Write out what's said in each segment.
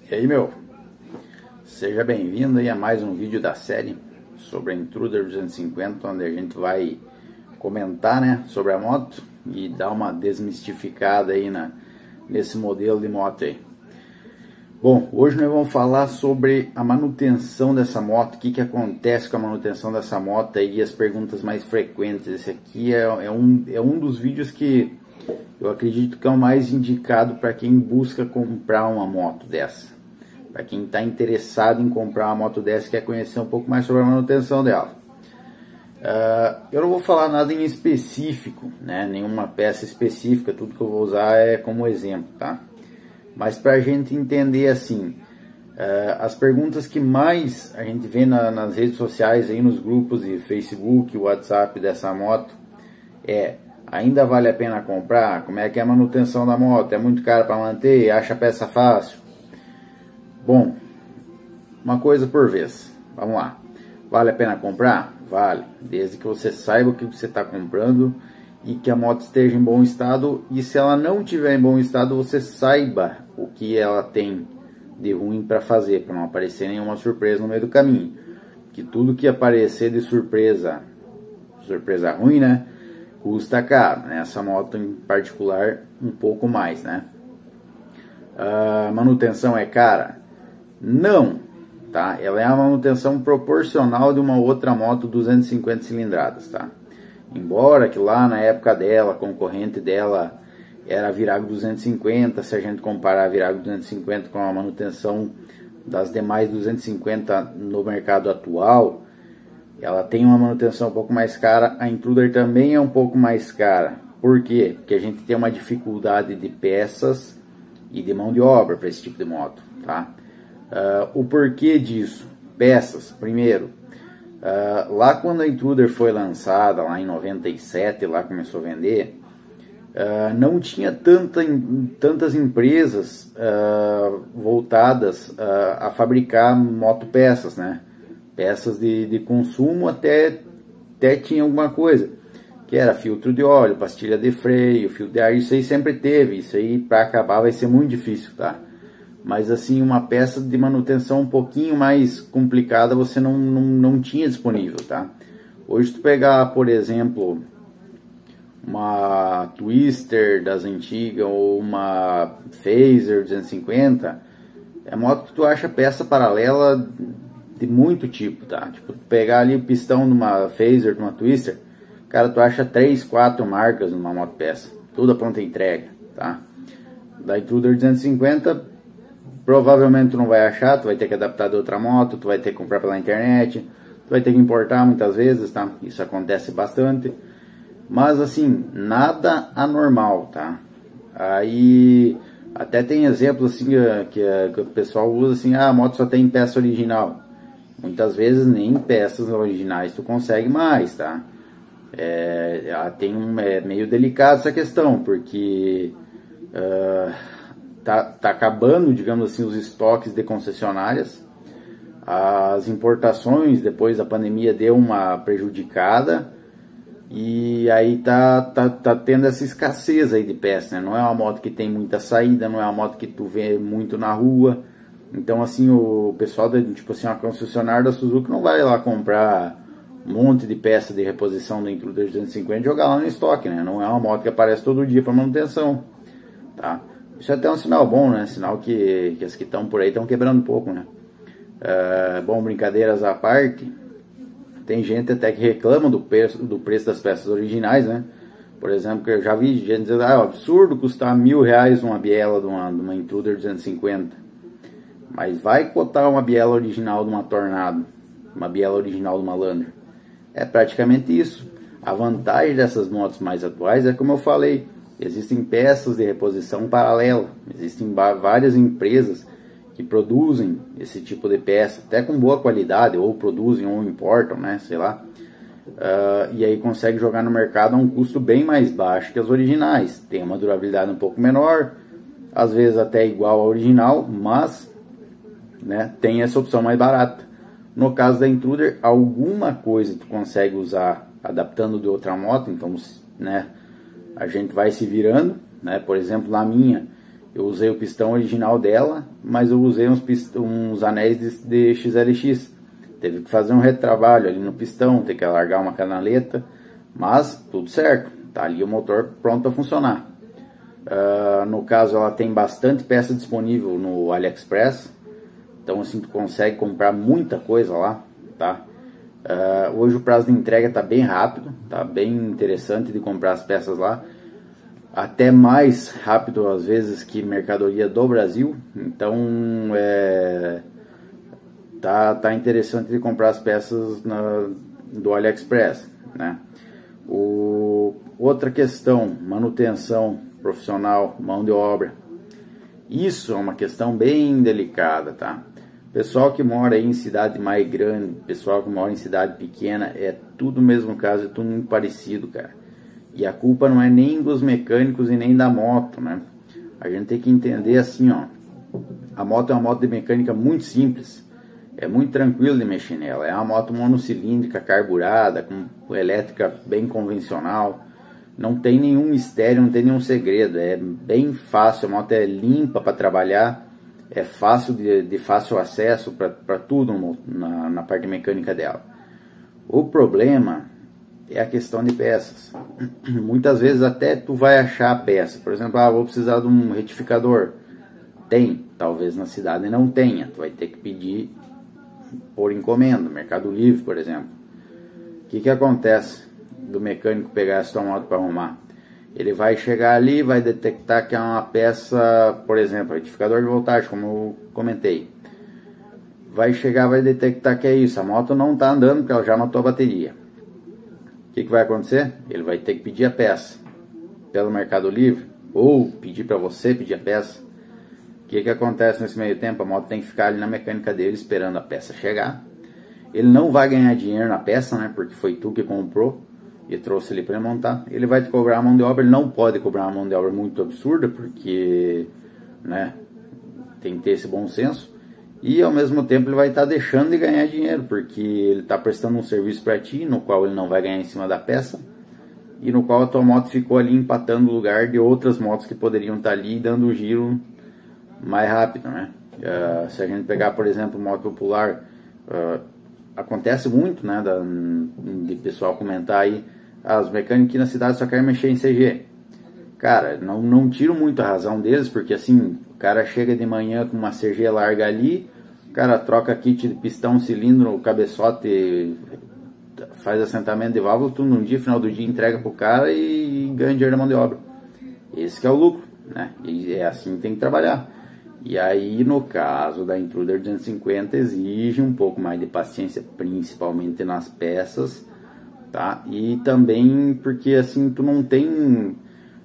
E aí, meu, seja bem-vindo aí a mais um vídeo da série sobre a Intruder 250, onde a gente vai comentar, né, sobre a moto e dar uma desmistificada aí nesse modelo de moto aí. Bom, hoje nós vamos falar sobre a manutenção dessa moto, o que acontece com a manutenção dessa moto aí, as perguntas mais frequentes. Esse aqui é um dos vídeos que eu acredito que é o mais indicado para quem busca comprar uma moto dessa. Para quem está interessado em comprar uma moto dessa e quer conhecer um pouco mais sobre a manutenção dela. Eu não vou falar nada em específico, né? Nenhuma peça específica, tudo que eu vou usar é como exemplo, tá? Mas para a gente entender assim, as perguntas que mais a gente vê nas redes sociais, aí nos grupos de Facebook, WhatsApp dessa moto, ainda vale a pena comprar? Como é que é a manutenção da moto? É muito caro para manter? Acha peça fácil? Bom, uma coisa por vez. Vamos lá. Vale a pena comprar? Vale, desde que você saiba o que você está comprando e que a moto esteja em bom estado. E se ela não estiver em bom estado, você saiba o que ela tem de ruim para fazer, para não aparecer nenhuma surpresa no meio do caminho. Que tudo que aparecer de surpresa ruim, né, custa caro, né? Essa moto em particular um pouco mais, né? A manutenção é cara? Não, tá? Ela é a manutenção proporcional de uma outra moto 250 cilindradas, tá? Embora que lá na época dela, a concorrente dela era a Virago 250, se a gente comparar a Virago 250 com a manutenção das demais 250 no mercado atual, ela tem uma manutenção um pouco mais cara. A Intruder também é um pouco mais cara. Por quê? Porque a gente tem uma dificuldade de peças e de mão de obra para esse tipo de moto, tá? O porquê disso? Peças, primeiro, lá quando a Intruder foi lançada, lá em 97, lá começou a vender, não tinha tantas empresas voltadas a fabricar motopeças, né? Peças de consumo até tinha alguma coisa, que era filtro de óleo, pastilha de freio, filtro de ar. Isso aí sempre teve, isso aí para acabar vai ser muito difícil, tá? Mas assim, uma peça de manutenção um pouquinho mais complicada você não tinha disponível, tá? Hoje tu pegar, por exemplo, uma Twister das antigas ou uma Phaser 250, é moto que tu acha peça paralela de muito tipo, tá? Tipo, tu pegar ali o pistão de uma Phaser, de uma Twister, cara, tu acha 3, 4 marcas numa moto peça, tudo a pronta entrega, tá? Da Intruder 250, provavelmente tu não vai achar, tu vai ter que adaptar de outra moto, tu vai ter que comprar pela internet, tu vai ter que importar muitas vezes, tá? Isso acontece bastante, mas assim, nada anormal, tá? Aí, até tem exemplos assim que o pessoal usa assim, a moto só tem peça original. Muitas vezes nem peças originais tu consegue mais, tá? É meio delicado essa questão, porque tá acabando, digamos assim, os estoques de concessionárias. As importações depois da pandemia deu uma prejudicada e aí tá tendo essa escassez aí de peças, né? Não é uma moto que tem muita saída, não é uma moto que tu vê muito na rua. Então assim, o pessoal tipo assim, a concessionária da Suzuki não vai lá comprar um monte de peça de reposição da Intruder 250 e jogar lá no estoque, né? Não é uma moto que aparece todo dia para manutenção, tá? Isso é até um sinal bom, né? Sinal que as que estão por aí estão quebrando um pouco, né? Bom, brincadeiras à parte, tem gente até que reclama do preço das peças originais, né? Por exemplo, que eu já vi gente dizendo, é um absurdo custar R$1.000 uma biela de uma Intruder 250. Mas vai cotar uma biela original de uma Tornado, uma biela original de uma Lander. É praticamente isso. A vantagem dessas motos mais atuais é, como eu falei, existem peças de reposição paralela. Existem várias empresas que produzem esse tipo de peça, até com boa qualidade, ou produzem ou importam, né, sei lá. E aí consegue jogar no mercado a um custo bem mais baixo que as originais. Tem uma durabilidade um pouco menor, às vezes até igual à original, mas, né, tem essa opção mais barata. No caso da Intruder, alguma coisa tu consegue usar adaptando de outra moto, então, né, a gente vai se virando, né? Por exemplo, na minha, Eu usei o pistão original dela, mas eu usei uns anéis de XLX. Teve que fazer um retrabalho ali no pistão, ter que alargar uma canaleta, mas tudo certo, tá ali o motor pronto a funcionar. No caso, ela tem bastante peça disponível no AliExpress, então assim tu consegue comprar muita coisa lá, tá? Hoje o prazo de entrega tá bem rápido, tá bem interessante de comprar as peças lá, até mais rápido às vezes que mercadoria do Brasil, então tá interessante de comprar as peças do AliExpress, né? Outra questão, manutenção profissional, mão de obra. Isso é uma questão bem delicada, tá? Pessoal que mora aí em cidade mais grande, pessoal que mora em cidade pequena, é tudo o mesmo caso, é tudo muito parecido, cara. E a culpa não é nem dos mecânicos e nem da moto, né? A gente tem que entender assim, ó. A moto é uma moto de mecânica muito simples. É muito tranquilo de mexer nela. É uma moto monocilíndrica, carburada, com elétrica bem convencional. Não tem nenhum mistério, não tem nenhum segredo. É bem fácil, a moto é limpa para trabalhar. É fácil de fácil acesso para tudo na parte mecânica dela. O problema é a questão de peças. Muitas vezes até tu vai achar a peça. Por exemplo, vou precisar de um retificador. Tem, talvez na cidade não tenha. Tu vai ter que pedir por encomenda, Mercado Livre, por exemplo. O que acontece do mecânico pegar essa moto para arrumar? Ele vai chegar ali, vai detectar que é uma peça, por exemplo, retificador de voltagem, como eu comentei. Vai chegar, vai detectar que é isso, a moto não está andando porque ela já matou a bateria. O que vai acontecer? Ele vai ter que pedir a peça pelo Mercado Livre, ou pedir para você pedir a peça. O que acontece nesse meio tempo? A moto tem que ficar ali na mecânica dele esperando a peça chegar. Ele não vai ganhar dinheiro na peça, né? Porque foi tu que comprou e trouxe ele para montar. Ele vai te cobrar a mão de obra. Ele não pode cobrar uma mão de obra muito absurda, porque, né, tem que ter esse bom senso. E ao mesmo tempo ele vai estar deixando de ganhar dinheiro, porque ele está prestando um serviço para ti, no qual ele não vai ganhar em cima da peça, e no qual a tua moto ficou ali empatando o lugar de outras motos que poderiam estar ali dando o giro mais rápido, né? Se a gente pegar, por exemplo, moto popular, acontece muito, né, de pessoal comentar aí, os mecânicos aqui na cidade só querem mexer em CG. Cara, não tiro muito a razão deles, porque assim, o cara chega de manhã com uma CG larga ali, o cara troca kit de pistão, cilindro, cabeçote, faz assentamento de válvula, tudo num dia, final do dia entrega pro cara e ganha dinheiro da mão de obra. Esse que é o lucro, né? E é assim que tem que trabalhar. E aí, no caso da Intruder 250, exige um pouco mais de paciência, principalmente nas peças, tá? E também porque assim, tu não tem,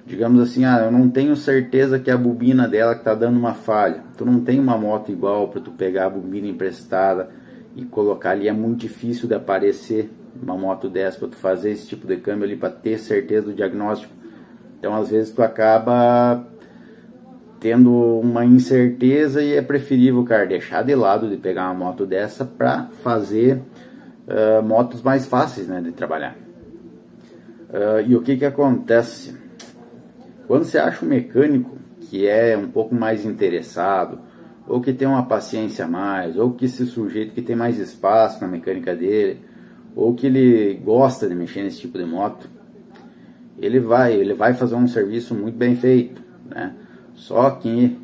digamos assim, eu não tenho certeza que a bobina dela que tá dando uma falha. Tu não tem uma moto igual para tu pegar a bobina emprestada e colocar ali. É muito difícil de aparecer uma moto dessa para tu fazer esse tipo de câmbio ali, para ter certeza do diagnóstico. Então, às vezes, tu acaba tendo uma incerteza e é preferível, cara, deixar de lado de pegar uma moto dessa para fazer motos mais fáceis, né, de trabalhar. E o que acontece? Quando você acha um mecânico que é um pouco mais interessado, ou que tem uma paciência a mais, ou que esse sujeito que tem mais espaço na mecânica dele, ou que ele gosta de mexer nesse tipo de moto, ele vai fazer um serviço muito bem feito, né? Só que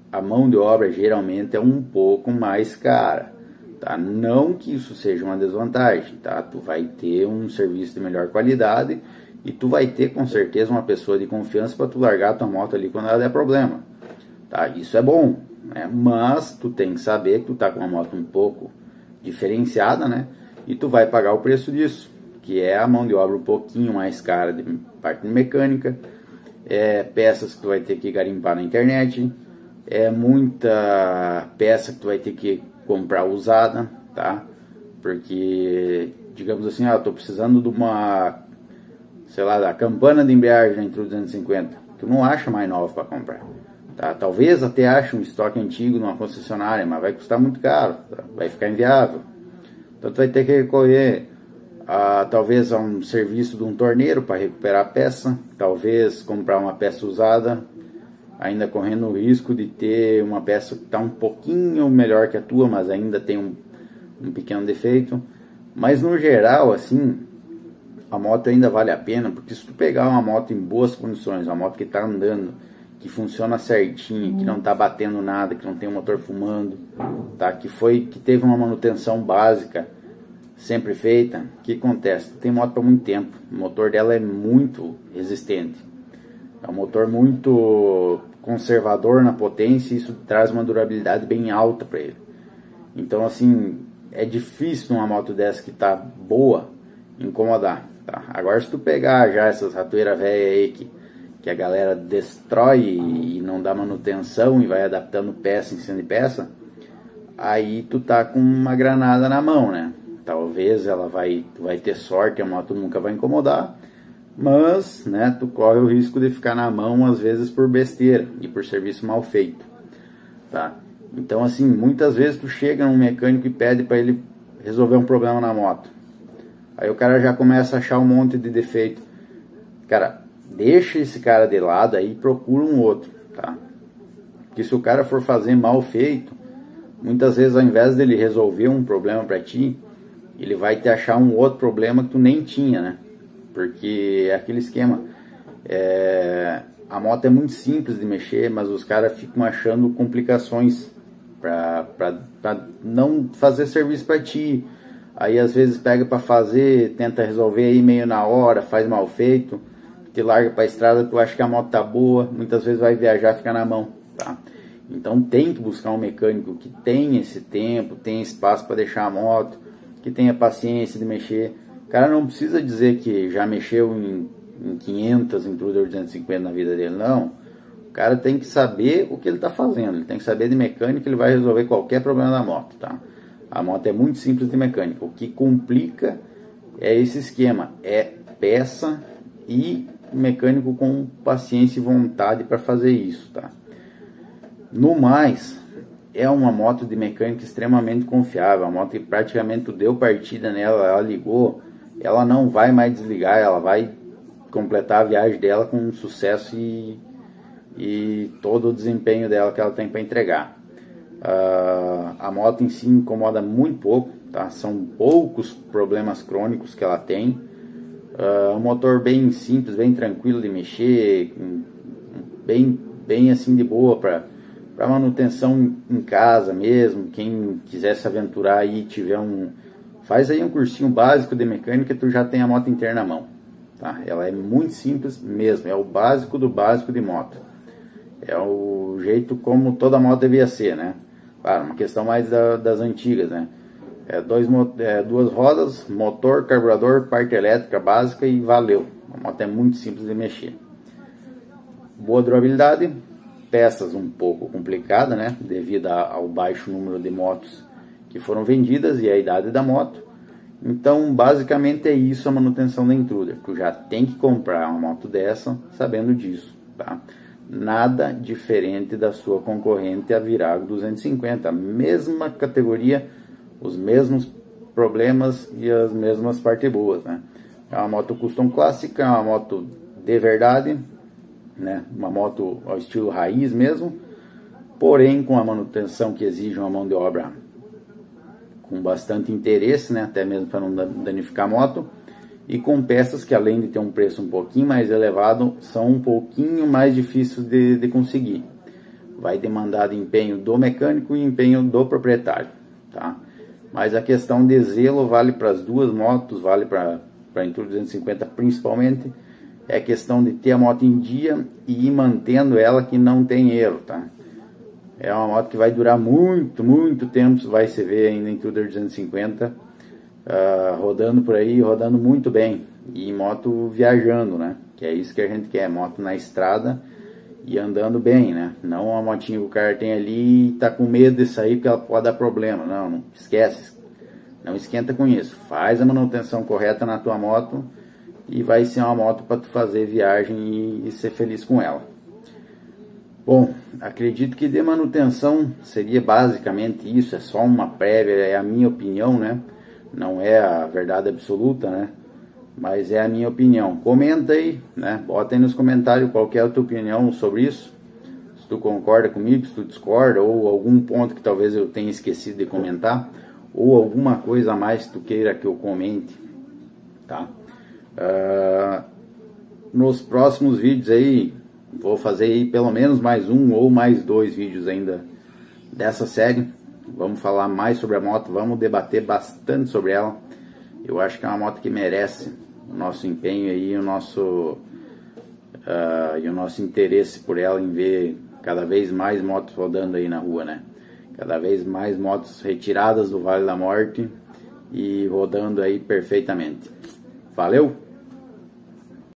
a mão de obra geralmente é um pouco mais cara, tá? Não que isso seja uma desvantagem, tá? Tu vai ter um serviço de melhor qualidade e tu vai ter com certeza uma pessoa de confiança para tu largar a tua moto ali quando ela der problema, tá? Isso é bom, né? Mas tu tem que saber que tu tá com uma moto um pouco diferenciada, né? E tu vai pagar o preço disso, que é a mão de obra um pouquinho mais cara de parte mecânica, peças que tu vai ter que garimpar na internet, muita peça que tu vai ter que comprar usada, tá? Porque, digamos assim, eu tô precisando de uma, sei lá, da campana de embreagem da Intruder 250, tu não acha mais nova para comprar, tá? Talvez até ache um estoque antigo numa concessionária, mas vai custar muito caro, tá? Vai ficar inviável. Então tu vai ter que recorrer talvez a um serviço de um torneiro para recuperar a peça, talvez comprar uma peça usada ainda correndo o risco de ter uma peça que está um pouquinho melhor que a tua, mas ainda tem um pequeno defeito. Mas no geral, assim, a moto ainda vale a pena, porque se tu pegar uma moto em boas condições, uma moto que está andando, que funciona certinho, que não está batendo nada, que não tem o motor fumando, tá? Que teve uma manutenção básica sempre feita, o que acontece? Tem moto por muito tempo, o motor dela é muito resistente, é um motor muito conservador na potência, e isso traz uma durabilidade bem alta para ele. Então, assim, é difícil uma moto dessa que tá boa incomodar, tá? Agora, se tu pegar já essas ratoeiras velhas aí que a galera destrói e não dá manutenção e vai adaptando peça em cima de peça, aí tu tá com uma granada na mão, né? Talvez ela vai ter sorte, a moto nunca vai incomodar, mas, né, tu corre o risco de ficar na mão às vezes por besteira e por serviço mal feito, tá? Então, assim, muitas vezes tu chega num mecânico e pede para ele resolver um problema na moto. Aí o cara já começa a achar um monte de defeito. Cara, deixa esse cara de lado aí e procura um outro, tá? Porque se o cara for fazer mal feito, muitas vezes ao invés dele resolver um problema para ti, ele vai te achar um outro problema que tu nem tinha, né? Porque é aquele esquema, a moto é muito simples de mexer, mas os caras ficam achando complicações para não fazer serviço para ti. Aí às vezes pega para fazer, tenta resolver aí meio na hora, faz mal feito, te larga para a estrada, tu acha que a moto tá boa, muitas vezes vai viajar, fica na mão, tá? Então tem que buscar um mecânico que tenha esse tempo, tenha espaço para deixar a moto, que tenha paciência de mexer. O cara não precisa dizer que já mexeu em 500 Intruder 250 na vida dele, não. O cara tem que saber o que ele está fazendo, ele tem que saber de mecânica, ele vai resolver qualquer problema da moto, tá? A moto é muito simples de mecânica, o que complica é esse esquema, é peça e mecânico com paciência e vontade para fazer isso, tá? No mais, é uma moto de mecânica extremamente confiável, a moto que praticamente tu deu partida nela, ela ligou, ela não vai mais desligar, ela vai completar a viagem dela com sucesso e todo o desempenho dela que ela tem para entregar. A moto em si incomoda muito pouco, tá? São poucos problemas crônicos que ela tem. Um motor bem simples, bem tranquilo de mexer, bem assim de boa para manutenção em casa mesmo. Quem quiser se aventurar aí, faz aí um cursinho básico de mecânica, tu já tem a moto inteira na mão, tá? Ela é muito simples mesmo, é o básico do básico de moto, é o jeito como toda moto devia ser, né? Claro, uma questão mais das antigas, né? Duas rodas, motor, carburador, parte elétrica básica e valeu. A moto é muito simples de mexer. Boa durabilidade, peças um pouco complicada, né? Devido ao baixo número de motos que foram vendidas e a idade da moto. Então, basicamente é isso a manutenção da Intruder. Tu já tem que comprar uma moto dessa sabendo disso, tá? Nada diferente da sua concorrente, a Virago 250, mesma categoria, os mesmos problemas e as mesmas partes boas, né? É uma moto custom clássica, é uma moto de verdade, né? Uma moto ao estilo raiz mesmo, porém com a manutenção que exige uma mão de obra com bastante interesse, né? Até mesmo para não danificar a moto, e com peças que, além de ter um preço um pouquinho mais elevado, são um pouquinho mais difíceis de conseguir. Vai demandar empenho do mecânico e empenho do proprietário, tá? Mas a questão de zelo vale para as duas motos, vale para a Intruder 250 principalmente. É questão de ter a moto em dia e ir mantendo ela, que não tem erro, tá? É uma moto que vai durar muito, muito tempo, vai se ver ainda em Intruder 250 rodando por aí, rodando muito bem, e moto viajando, né? Que é isso que a gente quer, moto na estrada e andando bem, né? Não uma motinha que o cara tem ali e tá com medo de sair porque ela pode dar problema. Não esquece, não esquenta com isso. Faz a manutenção correta na tua moto e vai ser uma moto para tu fazer viagem e ser feliz com ela. Bom, acredito que de manutenção seria basicamente isso, é só uma prévia, é a minha opinião, né? Não é a verdade absoluta, né? Mas é a minha opinião. Comenta aí, né? Bota aí nos comentários qual que é a tua opinião sobre isso, tu concorda comigo, se tu discorda, ou algum ponto que talvez eu tenha esquecido de comentar, ou alguma coisa a mais que tu queira que eu comente, tá? Nos próximos vídeos aí, vou fazer aí pelo menos mais um ou mais 2 vídeos ainda dessa série. Vamos falar mais sobre a moto, vamos debater bastante sobre ela. Eu acho que é uma moto que merece o nosso empenho aí, o nosso interesse por ela, em ver cada vez mais motos rodando aí na rua, né? Cada vez mais motos retiradas do Vale da Morte e rodando aí perfeitamente. Valeu!